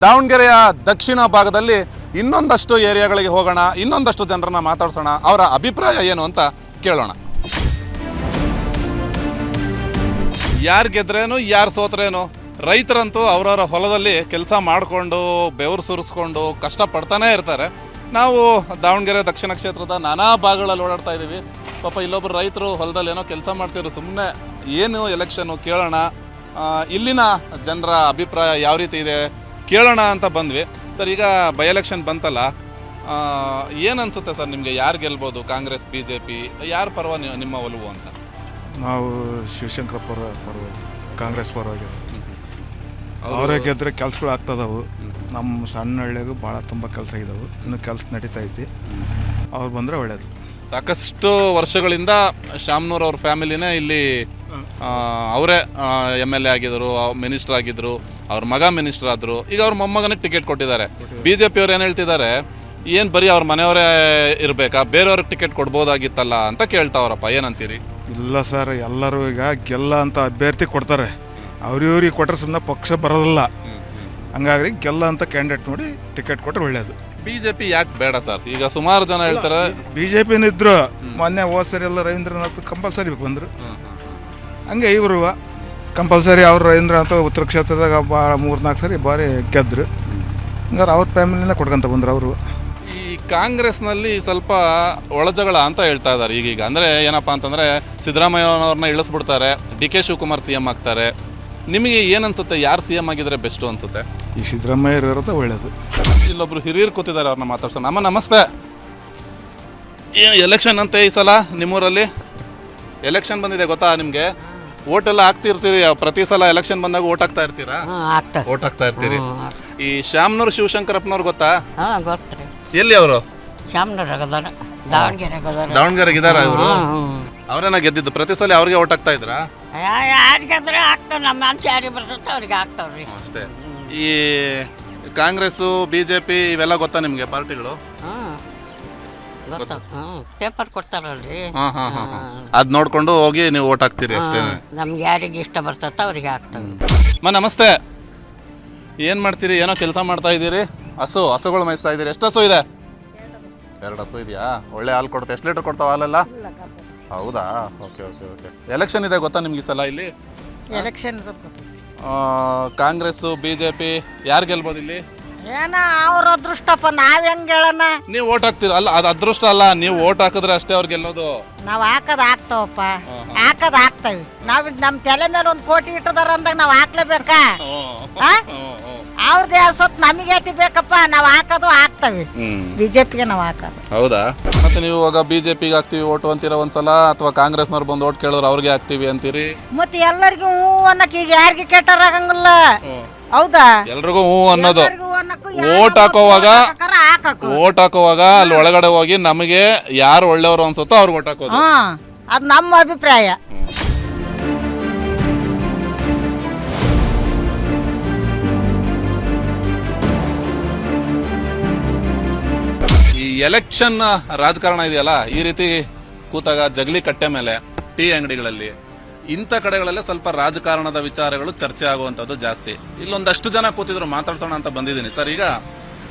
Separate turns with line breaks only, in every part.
ದಾವಣಗೆರೆಯ ದಕ್ಷಿಣ ಭಾಗದಲ್ಲಿ ಇನ್ನೊಂದಷ್ಟು ಏರಿಯಾಗಳಿಗೆ ಹೋಗೋಣ, ಇನ್ನೊಂದಷ್ಟು ಜನರನ್ನ ಮಾತಾಡ್ಸೋಣ, ಅವರ ಅಭಿಪ್ರಾಯ ಏನು ಅಂತ ಕೇಳೋಣ. ಯಾರು ಗೆದ್ರೇನು ಯಾರು ಸೋತ್ರೇನು, ರೈತರಂತೂ ಅವರವರ ಹೊಲದಲ್ಲಿ ಕೆಲಸ ಮಾಡಿಕೊಂಡು ಬೆವರು ಸುರಿಸ್ಕೊಂಡು ಕಷ್ಟಪಡ್ತಾನೆ ಇರ್ತಾರೆ. ನಾವು ದಾವಣಗೆರೆ ದಕ್ಷಿಣ ಕ್ಷೇತ್ರದ ನಾನಾ ಭಾಗಗಳಲ್ಲಿ ಓಡಾಡ್ತಾ ಇದ್ದೀವಿ. ಪಾಪ ಇಲ್ಲೊಬ್ಬರು ರೈತರು ಹೊಲದಲ್ಲಿ ಏನೋ ಕೆಲಸ ಮಾಡ್ತಿದ್ರು, ಸುಮ್ಮನೆ ಏನು ಎಲೆಕ್ಷನ್ನು ಕೇಳೋಣ, ಇಲ್ಲಿನ ಜನರ ಅಭಿಪ್ರಾಯ ಯಾವ ರೀತಿ ಇದೆ ಕೇಳೋಣ ಅಂತ ಬಂದ್ವಿ. ಸರ್, ಈಗ ಬೈ ಎಲೆಕ್ಷನ್ ಬಂತಲ್ಲ, ಏನು ಅನಿಸುತ್ತೆ ಸರ್ ನಿಮಗೆ? ಯಾರು ಗೆಲ್ಬೋದು? ಕಾಂಗ್ರೆಸ್, BJP, ಯಾರ ಪರವ ನಿಮ್ಮ ಒಲವು ಅಂತ?
ನಾವು ಶಿವಶಂಕರ ಪರವಾಗಿ, ಕಾಂಗ್ರೆಸ್ ಪರವಾಗಿ. ಅವರೇ ಗೆದ್ದರೆ ಕೆಲಸಗಳು ಆಗ್ತದವು. ನಮ್ಮ ಸಣ್ಣ ಹಳ್ಳಿಗೂ ಭಾಳ ತುಂಬ ಕೆಲಸ ಇದ್ದಾವೆ, ಇನ್ನೂ ಕೆಲಸ ನಡೀತಾ ಐತಿ. ಅವ್ರು ಬಂದರೆ ಒಳ್ಳೆಯದು.
ಸಾಕಷ್ಟು ವರ್ಷಗಳಿಂದ ಶಾಮ್ನೂರ್ ಅವ್ರ ಫ್ಯಾಮಿಲಿನೇ ಇಲ್ಲಿ ಅವರೇ MLA ಆಗಿದ್ದರು, ಮಿನಿಸ್ಟರ್ ಆಗಿದ್ದರು, ಅವ್ರ ಮಗ ಮಿನಿಸ್ಟರ್ ಆದರು, ಈಗ ಅವ್ರ ಮೊಮ್ಮಗನೇ ಟಿಕೆಟ್ ಕೊಟ್ಟಿದ್ದಾರೆ. BJP ಅವ್ರು ಏನು ಹೇಳ್ತಿದ್ದಾರೆ, ಏನು ಬರೀ ಅವ್ರ ಮನೆಯವರೇ ಇರಬೇಕಾ, ಬೇರೆಯವ್ರಿಗೆ ಟಿಕೆಟ್ ಕೊಡ್ಬೋದಾಗಿತ್ತಲ್ಲ ಅಂತ ಕೇಳ್ತಾವ್ರಪ್ಪ, ಏನಂತೀರಿ?
ಇಲ್ಲ ಸರ್, ಎಲ್ಲರೂ ಈಗ ಗೆಲ್ಲ ಅಂತ ಅಭ್ಯರ್ಥಿ ಕೊಡ್ತಾರೆ. ಅವ್ರಿವ್ರಿಗೆ ಕೊಟ್ಟರೆ ಸುಮ್ಮನೆ ಪಕ್ಷ ಬರೋದಿಲ್ಲ. ಹಂಗಾಗಿ ಗೆಲ್ಲ ಅಂತ ಕ್ಯಾಂಡಿಡೇಟ್ ನೋಡಿ ಟಿಕೆಟ್ ಕೊಟ್ಟರೆ ಒಳ್ಳೆಯದು.
BJP ಯಾಕೆ ಬೇಡ ಸರ್? ಈಗ ಸುಮಾರು ಜನ ಹೇಳ್ತಾರೆ
BJPನಿದ್ರು. ಮೊನ್ನೆ ಹೋದ ಸರಿ ಎಲ್ಲ ರವೀಂದ್ರನಾಥ್ ಕಂಪಲ್ಸರಿ ಬಂದರು. ಹಂಗೆ ಇವರು ಕಂಪಲ್ಸರಿ ಅವ್ರು ರವೀಂದ್ರನಾಥ್ ಉತ್ತರ ಕ್ಷೇತ್ರದಾಗ ಭಾಳ 3-4 ಸರಿ ಬಾರಿ ಗೆದ್ದರು. ಹಂಗಾರೆ ಅವ್ರ ಫ್ಯಾಮಿಲಿನ ಕೊಡ್ಕೊಂತ ಬಂದರು ಅವರು.
ಈ ಕಾಂಗ್ರೆಸ್ನಲ್ಲಿ ಸ್ವಲ್ಪ ಒಳಜಗಳ ಅಂತ ಹೇಳ್ತಾ ಇದ್ದಾರೆ ಈಗೀಗ. ಅಂದರೆ ಏನಪ್ಪ ಅಂತಂದರೆ ಸಿದ್ದರಾಮಯ್ಯನವ್ರನ್ನ ಇಳಿಸ್ಬಿಡ್ತಾರೆ, DK ಶಿವಕುಮಾರ್ CM ಆಗ್ತಾರೆ. ನಿಮಗೆ ಏನನ್ಸುತ್ತೆ, ಯಾರು CM ಆಗಿದ್ರೆ ಬೆಸ್ಟು ಅನಿಸುತ್ತೆ?
ಈ ಸಿದ್ದರಾಮಯ್ಯ ಇರೋದು ಒಳ್ಳೆಯದು.
ಇಲ್ಲೊಬ್ರು ಹಿರಿಯರು ಕೂತಿದ್ದಾರೆ, ಅವ್ರನ್ನ ಮಾತಾಡ್ಸೋಣ. ಅಮ್ಮ ನಮಸ್ತೆ. ಏನು ಎಲೆಕ್ಷನ್ ಅಂತೆ ಈ ಸಲ ನಿಮ್ಮೂರಲ್ಲಿ? ಎಲೆಕ್ಷನ್ ಬಂದಿದೆ ಗೊತ್ತಾ ನಿಮಗೆ? ಓಟೆಲ್ಲ ಹಾಕ್ತಿರ್ತೀರಿ, ಪ್ರತಿ ಸಲ ಎಲೆಕ್ಷನ್ ಬಂದಾಗ ಓಟ್ ಹಾಕ್ತಾ ಇರ್ತೀರಾ? ಓಟ್ ಹಾಕ್ತಾ ಇರ್ತೀರಿ. ಈ ಶಾಮ್ನೂರ್ ಶಿವಶಂಕರಪ್ಪನವ್ರು ಗೊತ್ತಾ?
ಗೊತ್ತ್ರಿ.
ಎಲ್ಲಿ ಅವರು?
ದಾವಣಗೆರೆಗೆ
ಇದಾರ ಇವರು? ಅವರೇನ ಗೆದ್ದಿದ್ದು? ಪ್ರತಿ ಸಲ ಅವ್ರಿಗೆ ಓಟ್ ಹಾಕ್ತಾ ಇದ್ರಾ?
ಯಾರಿಗಾದ್ರೆ ಆಗ್ತಾವ, ನಮ್ಮ ಮನ್ಸು ಯಾರಿಗೆ ಬರ್ತೈತೆ ಅವ್ರಿಗೆ ಆಗ್ತಾವ್ರಿ
ಅಷ್ಟೇ. ಈ ಕಾಂಗ್ರೆಸ್, BJP ಇವೆಲ್ಲ ಗೊತ್ತಾ ನಿಮ್ಗೆ ಪಾರ್ಟಿಗಳು?
ಪೇಪರ್ ಕೊಡ್ತಾರಲ್ರಿ,
ಅದ್ ನೋಡ್ಕೊಂಡು ಹೋಗಿ ನೀವು ಓಟ್ ಹಾಕ್ತೀರಿ ಅಷ್ಟೇ.
ನಮ್ಗೆ ಯಾರಿಗೆ ಇಷ್ಟ ಬರ್ತೈತ ಅವ್ರಿಗೆ ಆಗ್ತಾವೆ.
ನಮಸ್ತೆ. ಏನ್ ಮಾಡ್ತೀರಿ? ಏನೋ ಕೆಲಸ ಮಾಡ್ತಾ ಇದ್ದೀರಿ? ಹಸುಗಳು ಮೇಯಿಸ್ತಾ ಇದ್ದೀರಿ? ಎಷ್ಟು ಹಸು ಇದೆ? 2 ಹಸು ಇದೆಯಾ? ಒಳ್ಳೆ ಹಾಲು ಕೊಡುತ್ತೆ. ಎಷ್ಟು ಲೀಟರ್ ಕೊಡ್ತಾವ ಹಾಲೆಲ್ಲ? ಹೌದಾ? ಓಕೆ. ಎಲೆಕ್ಷನ್ ಇದೆ ಗೊತ್ತಾ ನಿಮ್ಗೆ ಈ ಸಲ ಇಲ್ಲಿ?
ಎಲೆಕ್ಷನ್
ಕಾಂಗ್ರೆಸ್, BJP ಯಾರು ಗೆಲ್ಬೋದು ಇಲ್ಲಿ?
ಏನ ಅವ್ರ ಅದೃಷ್ಟಪ್ಪ, ನಾವ್ ಹೆಂಗ್ ಹೇಳೋಣ?
ನೀವು ಓಟ್ ಹಾಕ್ತೀರ ಅಲ್ಲ, ಅದು ಅದೃಷ್ಟ ಅಲ್ಲ. ನೀವು ಓಟ್ ಹಾಕಿದ್ರೆ ಅಷ್ಟೇ ಅವ್ರು ಗೆಲ್ಲೋದು.
ನಾವ್ ಹಾಕದ್ ಹಾಕ್ತಾವಪ್ಪ, ಹಾಕ್ತವಿ. ನಾವ್ ನಮ್ ತಲೆ ಮೇಲೆ 1 ಕೋಟಿ ಇಟ್ಟದಾರ ಅಂದಾಗ ನಾವ್ ಹಾಕ್ಲೇಬೇಕಾ? ಅವ್ರದ್ದು ಸೊತ್ ನಮಗೆ ಐತಿ ಬೇಕಪ್ಪ, ನಾವ್ ಹಾಕೋದು ಹಾಕ್ತವಿ. BJPಗೆ ನಾವ್ ಹಾಕೋದು.
ಹೌದಾ? ಮತ್ತೆ ನೀವು ಇವಾಗ BJPಗೆ ಹಾಕ್ತಿವಿ ಓಟು ಅಂತೀರ ಒಂದ್ಸಲ, ಅಥವಾ ಕಾಂಗ್ರೆಸ್ನವ್ರು ಬಂದು ಓಟ್ ಕೇಳಿದ್ರೆ ಅವ್ರಿಗೆ ಹಾಕ್ತಿವಿ ಅಂತೀರಿ?
ಮತ್ತೆ ಎಲ್ಲರಿಗೂ ಹೂ ಅನ್ನಕ್ ಈಗ ಯಾರಿಗೆ ಕೆಟ್ಟಾರ ಆಗಂಗಿಲ್ಲ. ಹೌದಾ?
ಎಲ್ರಿಗೂ ಹೂ ಅನ್ನೋದು. ಓಟ್ ಹಾಕೋವಾಗ ಅಲ್ಲಿ ಒಳಗಡೆ ಹೋಗಿ ನಮಗೆ ಯಾರು ಒಳ್ಳೆಯವರು ಅನ್ಸುತ್ತೋ ಅವ್ರಿಗೆ ಓಟ್ ಹಾಕೋದು.
ಅದ್ ನಮ್ಮ ಅಭಿಪ್ರಾಯ.
ಈ ಎಲೆಕ್ಷನ್ ರಾಜಕಾರಣ ಇದೆಯಲ್ಲ, ಈ ರೀತಿ ಕೂತಾಗ ಜಗಲಿ ಕಟ್ಟೆ ಮೇಲೆ, ಟೀ ಅಂಗಡಿಗಳಲ್ಲಿ, ಇಂಥ ಕಡೆಗಳಲ್ಲೇ ಸ್ವಲ್ಪ ರಾಜಕಾರಣದ ವಿಚಾರಗಳು ಚರ್ಚೆ ಆಗುವಂಥದ್ದು ಜಾಸ್ತಿ. ಇಲ್ಲೊಂದಷ್ಟು ಜನ ಕೂತಿದ್ರು, ಮಾತಾಡ್ಸೋಣ ಅಂತ ಬಂದಿದ್ದೀನಿ. ಸರ್, ಈಗ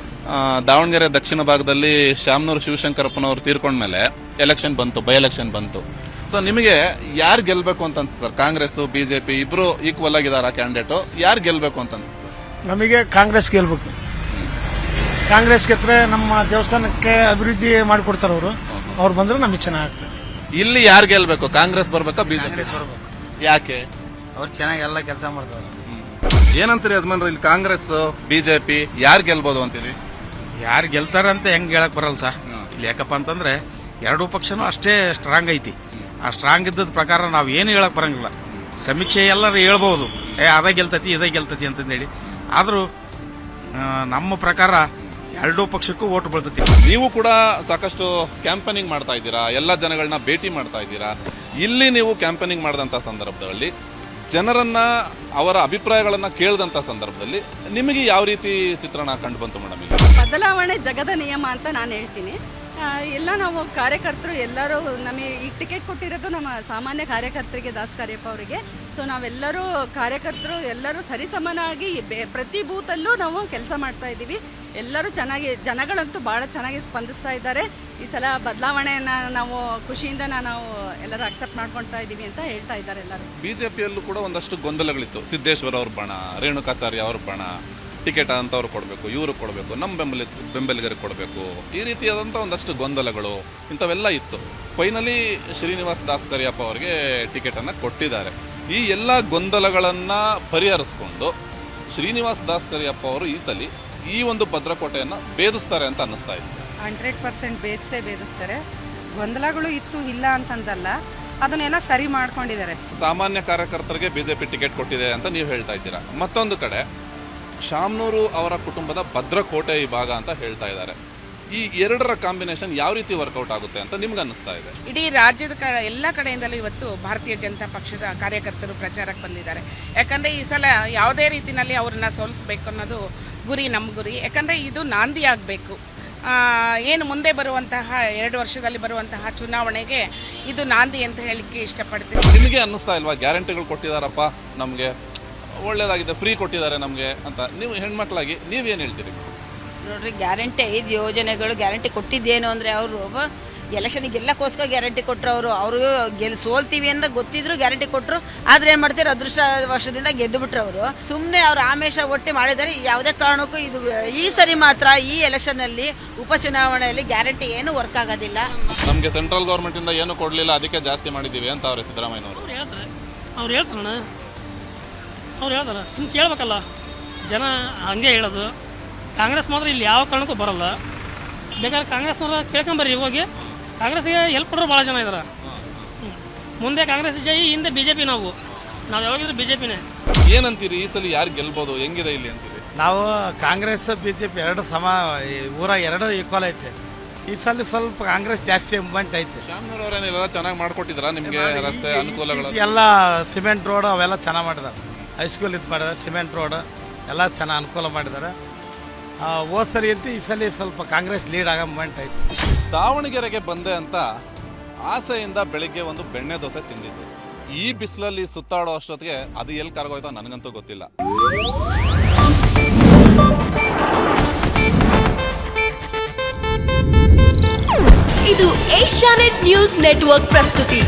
ದಾವಣಗೆರೆ ದಕ್ಷಿಣ ಭಾಗದಲ್ಲಿ ಶಾಮ್ನೂರ್ ಶಿವಶಂಕರಪ್ಪನವ್ರು ತೀರ್ಕೊಂಡ್ಮೇಲೆ ಎಲೆಕ್ಷನ್ ಬಂತು, ಬೈ ಎಲೆಕ್ಷನ್ ಬಂತು. ಸೊ ನಿಮಗೆ ಯಾರು ಗೆಲ್ಬೇಕು ಅಂತ ಅನ್ಸುತ್ತೆ ಸರ್? ಕಾಂಗ್ರೆಸ್, BJP ಇಬ್ರು ಈಕ್ವಲ್ ಆಗಿದಾರ ಕ್ಯಾಂಡಿಡೇಟು? ಯಾರು ಗೆಲ್ಬೇಕು ಅಂತ ಅನ್ಸುತ್ತೆ?
ನಮಗೆ ಕಾಂಗ್ರೆಸ್ ಗೆಲ್ಬೇಕು. ಕಾಂಗ್ರೆಸ್ ಗೆದ್ರೆ ನಮ್ಮ ದೇವಸ್ಥಾನಕ್ಕೆ ಅಭಿವೃದ್ಧಿ ಮಾಡಿಕೊಡ್ತಾರೆ ಅವರು. ಅವ್ರು ಬಂದ್ರೆ ನಮಗೆ ಚೆನ್ನಾಗ್ತದೆ.
ಇಲ್ಲಿ ಯಾರು ಗೆಲ್ಬೇಕು? ಕಾಂಗ್ರೆಸ್ ಬರ್ಬೇಕಾ, BJP? ಯಾಕೆ?
ಅವ್ರು ಚೆನ್ನಾಗಿ ಎಲ್ಲ ಕೆಲಸ ಮಾಡ್ತಾರೆ.
ಏನಂತೀರಿ ಯಜಮಾನ್ರ, ಇಲ್ಲಿ ಕಾಂಗ್ರೆಸ್, BJP ಯಾರು ಗೆಲ್ಬೋದು ಅಂತೀರಿ?
ಯಾರು ಗೆಲ್ತಾರಂತ ಹೆಂಗ್ ಹೇಳಕ್ ಬರಲ್ಲ ಸರ್. ಇಲ್ಲಿ ಯಾಕಪ್ಪ ಅಂತಂದ್ರೆ 2 ಪಕ್ಷನೂ ಅಷ್ಟೇ ಸ್ಟ್ರಾಂಗ್ ಐತಿ. ಆ ಸ್ಟ್ರಾಂಗ್ ಇದ್ದದ ಪ್ರಕಾರ ನಾವು ಏನು ಹೇಳಕ್ ಬರಂಗಿಲ್ಲ. ಸಮೀಕ್ಷೆ ಎಲ್ಲರೂ ಹೇಳ್ಬೋದು, ಅದೇ ಗೆಲ್ತತಿ ಇದೇ ಗೆಲ್ತತಿ ಅಂತಂದೇಳಿ. ಆದ್ರೂ ನಮ್ಮ ಪ್ರಕಾರ 2 ಪಕ್ಷಕ್ಕೂ ಓಟ್ ಬೀಳ್ತತಿ.
ನೀವು ಕೂಡ ಸಾಕಷ್ಟು ಕ್ಯಾಂಪೇನಿಂಗ್ ಮಾಡ್ತಾ ಇದ್ದೀರಾ, ಎಲ್ಲ ಜನಗಳನ್ನ ಭೇಟಿ ಮಾಡ್ತಾ ಇದ್ದೀರಾ. ಇಲ್ಲಿ ನೀವು ಕ್ಯಾಂಪೇನಿಂಗ್ ಮಾಡಿದಂಥ ಸಂದರ್ಭದಲ್ಲಿ ಜನರನ್ನ, ಅವರ ಅಭಿಪ್ರಾಯಗಳನ್ನ ಕೇಳಿದಂಥ ಸಂದರ್ಭದಲ್ಲಿ ನಿಮಗೆ ಯಾವ ರೀತಿ ಚಿತ್ರಣ ಕಂಡು ಬಂತು ಮೇಡಮ್?
ಬದಲಾವಣೆ ಜಗದ ನಿಯಮ ಅಂತ ನಾನು ಹೇಳ್ತೀನಿ. ಎಲ್ಲ ನಾವು ಕಾರ್ಯಕರ್ತರು ಎಲ್ಲರೂ ನಮಗೆ ಈಗ ಟಿಕೆಟ್ ಕೊಟ್ಟಿರೋದು ನಮ್ಮ ಸಾಮಾನ್ಯ ಕಾರ್ಯಕರ್ತರಿಗೆ, ದಾಸ್ ಕಾರ್ಯಪ್ಪ ಅವರಿಗೆ. ಸೊ ನಾವೆಲ್ಲರೂ ಕಾರ್ಯಕರ್ತರು ಎಲ್ಲರೂ ಸರಿಸಮನಾಗಿ ಪ್ರತಿ ಬೂತಲ್ಲೂ ನಾವು ಕೆಲಸ ಮಾಡ್ತಾ ಇದ್ದೀವಿ. ಎಲ್ಲರೂ ಚೆನ್ನಾಗಿ, ಜನಗಳಂತೂ ಭಾಳ ಚೆನ್ನಾಗಿ ಸ್ಪಂದಿಸ್ತಾ ಇದ್ದಾರೆ. ಈ ಸಲ ಬದಲಾವಣೆಯನ್ನು ನಾವು ಖುಷಿಯಿಂದ ನಾವು ಎಲ್ಲರೂ ಅಕ್ಸೆಪ್ಟ್ ಮಾಡ್ಕೊಳ್ತಾ ಇದ್ದೀವಿ ಅಂತ ಹೇಳ್ತಾ ಇದ್ದಾರೆ ಎಲ್ಲರೂ.
ಬಿಜೆಪಿಯಲ್ಲೂ ಕೂಡ ಒಂದಷ್ಟು ಗೊಂದಲಗಳಿತ್ತು. ಸಿದ್ದೇಶ್ವರ ಅವ್ರ ಬಣ, ರೇಣುಕಾಚಾರ್ಯ ಅವ್ರ ಬಣ, ಟಿಕೆಟ್ ಅಂತವ್ರು ಕೊಡಬೇಕು, ಇವರು ಕೊಡಬೇಕು, ನಮ್ಮ ಬೆಂಬಲಿಗರಿಗೆ ಕೊಡಬೇಕು, ಈ ರೀತಿಯಾದಂಥ ಒಂದಷ್ಟು ಗೊಂದಲಗಳು ಇಂಥವೆಲ್ಲ ಇತ್ತು. ಫೈನಲಿ ಶ್ರೀನಿವಾಸ್ ದಾಸ್ ಕರಿಯಪ್ಪ ಅವರಿಗೆ ಟಿಕೆಟನ್ನು ಕೊಟ್ಟಿದ್ದಾರೆ. ಈ ಎಲ್ಲ ಗೊಂದಲಗಳನ್ನು ಪರಿಹರಿಸ್ಕೊಂಡು ಶ್ರೀನಿವಾಸ್ ದಾಸ್ ಕರಿಯಪ್ಪ ಅವರು ಈ ಸಲ ಈ ಒಂದು ಭದ್ರಕೋಟೆಯನ್ನು ಭೇದಿಸ್ತಾರೆ ಅಂತ ಅನ್ನಿಸ್ತಾ ಇದೆ.
100% ಭೇದಿಸ್ತಾರೆ. ಗೊಂದಲಗಳು ಇತ್ತು, ಇಲ್ಲ ಅಂತಂದಲ್ಲ, ಅದನ್ನೆಲ್ಲ ಸರಿ ಮಾಡ್ಕೊಂಡಿದ್ದಾರೆ.
ಸಾಮಾನ್ಯ ಕಾರ್ಯಕರ್ತರಿಗೆ ಬಿಜೆಪಿ ಟಿಕೆಟ್ ಕೊಟ್ಟಿದೆ ಅಂತ ನೀವು ಹೇಳ್ತಾ ಇದ್ದೀರಾ. ಮತ್ತೊಂದು ಕಡೆ ಶಾಮನೂರು ಅವರ ಕುಟುಂಬದ ಭದ್ರಕೋಟೆ ಈ ಭಾಗ ಅಂತ ಹೇಳ್ತಾ ಇದ್ದಾರೆ. ಈ ಎರಡರ ಕಾಂಬಿನೇಷನ್ ಯಾವ ರೀತಿ ವರ್ಕೌಟ್ ಆಗುತ್ತೆ ಅಂತ ನಿಮ್ಗೆ ಅನ್ನಿಸ್ತಾ ಇದೆ?
ಇಡೀ ರಾಜ್ಯದ ಎಲ್ಲ ಕಡೆಯಿಂದಲೂ ಇವತ್ತು ಭಾರತೀಯ ಜನತಾ ಪಕ್ಷದ ಕಾರ್ಯಕರ್ತರು ಪ್ರಚಾರಕ್ಕೆ ಬಂದಿದ್ದಾರೆ. ಯಾಕಂದರೆ ಈ ಸಲ ಯಾವುದೇ ರೀತಿಯಲ್ಲಿ ಅವ್ರನ್ನ ಸೋಲಿಸಬೇಕು ಅನ್ನೋದು ಗುರಿ, ನಮ್ಮ ಗುರಿ. ಯಾಕಂದರೆ ಇದು ನಾಂದಿ ಆಗಬೇಕು. ಏನು ಮುಂದೆ ಬರುವಂತಹ 2 ವರ್ಷದಲ್ಲಿ ಬರುವಂತಹ ಚುನಾವಣೆಗೆ ಇದು ನಾಂದಿ ಅಂತ ಹೇಳಲಿಕ್ಕೆ ಇಷ್ಟಪಡ್ತೀನಿ.
ನಿಮಗೆ ಅನ್ನಿಸ್ತಾ ಇಲ್ವಾ, ಗ್ಯಾರಂಟಿಗಳು ಕೊಟ್ಟಿದ್ದಾರಪ್ಪ ನಮಗೆ, ಒಳ್ಳೇದಾಗಿದೆ, ಫ್ರೀ ಕೊಟ್ಟಿದ್ದಾರೆ ನಮಗೆ ಅಂತ? ನೀವು ಹೆಣ್ಮಕ್ಳಾಗಿ ನೀವೇನು ಹೇಳ್ತೀರಿ?
ನೋಡ್ರಿ, ಗ್ಯಾರಂಟಿ 5 ಯೋಜನೆಗಳು ಗ್ಯಾರಂಟಿ ಕೊಟ್ಟಿದ್ದೇನು ಅಂದರೆ ಅವರು ಎಲೆಕ್ಷನಿಗೆ ಗೆಲ್ಲಕ್ಕೋಸ್ಕರ ಗ್ಯಾರಂಟಿ ಕೊಟ್ಟರು. ಅವರು ಸೋಲ್ತೀವಿ ಅಂತ ಗೊತ್ತಿದ್ರು ಗ್ಯಾರಂಟಿ ಕೊಟ್ಟರು. ಆದರೆ ಏನು ಮಾಡ್ತಾರೆ, ಅದೃಷ್ಟ ವರ್ಷದಿಂದ ಗೆದ್ದು ಬಿಟ್ರು. ಅವರು ಸುಮ್ಮನೆ ಅವ್ರು ಆಮೇಶ ಒಟ್ಟಿ ಮಾಡಿದ್ದಾರೆ. ಯಾವುದೇ ಕಾರಣಕ್ಕೂ ಇದು ಈ ಸರಿ ಮಾತ್ರ ಈ ಎಲೆಕ್ಷನ್ನಲ್ಲಿ ಉಪಚುನಾವಣೆಯಲ್ಲಿ ಗ್ಯಾರಂಟಿ ಏನು ವರ್ಕ್ ಆಗೋದಿಲ್ಲ.
ನಮಗೆ ಸೆಂಟ್ರಲ್ ಗೌರ್ಮೆಂಟಿಂದ ಏನು ಕೊಡಲಿಲ್ಲ, ಅದಕ್ಕೆ ಜಾಸ್ತಿ ಮಾಡಿದ್ದೀವಿ ಅಂತ ಅವ್ರೆ ಸಿದ್ದರಾಮಯ್ಯನವರು.
ಅವ್ರು ಹೇಳ್ತಾರಣ್ಣ, ಅವ್ರು ಹೇಳ್ತಾರೆ, ಸುಮ್ಮನೆ ಕೇಳ್ಬೇಕಲ್ಲ, ಜನ ಹಂಗೆ ಹೇಳೋದು. ಕಾಂಗ್ರೆಸ್ ಮಾತ್ರ ಇಲ್ಲಿ ಯಾವ ಕಾರಣಕ್ಕೂ ಬರಲ್ಲ. ಬೇಕಾದ್ರೆ ಕಾಂಗ್ರೆಸ್ನವ್ರು ಕೇಳ್ಕೊಂಬರ್ರಿ, ಹೋಗಿ ಕಾಂಗ್ರೆಸ್ಗೆ ಹೆಲ್ಪ್ ಕೊಡೋರು ಭಾಳ ಜನ ಇದ್ದಾರೆ. ಮುಂದೆ ಕಾಂಗ್ರೆಸ್ ಜೈ, ಹಿಂದೆ BJP. ನಾವು ಯಾವಾಗಿದ್ರು BJPನೇ.
ಏನಂತೀರಿ, ಈ ಸಲ ಯಾರು ಗೆಲ್ಬೋದು, ಹೆಂಗಿದೆ ಇಲ್ಲಿ ಅಂತೀರಿ?
ನಾವು ಕಾಂಗ್ರೆಸ್ BJP ಎರಡು ಸಮ, ಊರ ಎರಡು ಈಕ್ವಲ್ ಐತೆ. ಈ ಸಲ ಸ್ವಲ್ಪ ಕಾಂಗ್ರೆಸ್ ಜಾಸ್ತಿ ಮೂವ್ಮೆಂಟ್ ಐತೆ.
ಶಾಮನೂರು ಅವರೇನೆಲ್ಲ ಚೆನ್ನಾಗಿ ಮಾಡ್ಕೊಟ್ಟಿದ್ರ ನಿಮಗೆ ರಸ್ತೆ ಅನುಕೂಲಗಳು?
ಎಲ್ಲ ಸಿಮೆಂಟ್ ರೋಡ್ ಅವೆಲ್ಲ ಚೆನ್ನಾಗಿ ಮಾಡಿದ್ದಾರೆ. ಹೈಸ್ಕೂಲ್ ಇದು ಮಾಡಿದ್ದಾರೆ, ಸಿಮೆಂಟ್ ರೋಡ್ ಎಲ್ಲ ಚೆನ್ನಾಗಿ ಅನುಕೂಲ ಮಾಡಿದ್ದಾರೆ. ಹೋದ ಸರಿ ಅಂತ ಈ ಸಲ ಸ್ವಲ್ಪ ಕಾಂಗ್ರೆಸ್ ಲೀಡ್ ಆಗೋ ಮೂಮೆಂಟ್ ಐತೆ.
ದಾವಣಗೆರೆಗೆ ಬಂದೆ ಅಂತ ಆಸೆಯಿಂದ ಬೆಳಿಗ್ಗೆ ಒಂದು ಬೆಣ್ಣೆ ದೋಸೆ ತಿಂದಿದ್ದು. ಈ ಬಿಸಿಲಲ್ಲಿ ಸುತ್ತಾಡೋ ಅಷ್ಟೊತ್ತಿಗೆ ಅದು ಎಲ್ಲಿ ಕರಗೋಯ್ತೋ ನನಗಂತೂ ಗೊತ್ತಿಲ್ಲ.
ಇದು ಏಷ್ಯಾನೆಟ್ ನ್ಯೂಸ್ ನೆಟ್ವರ್ಕ್ ಪ್ರಸ್ತುತಿ.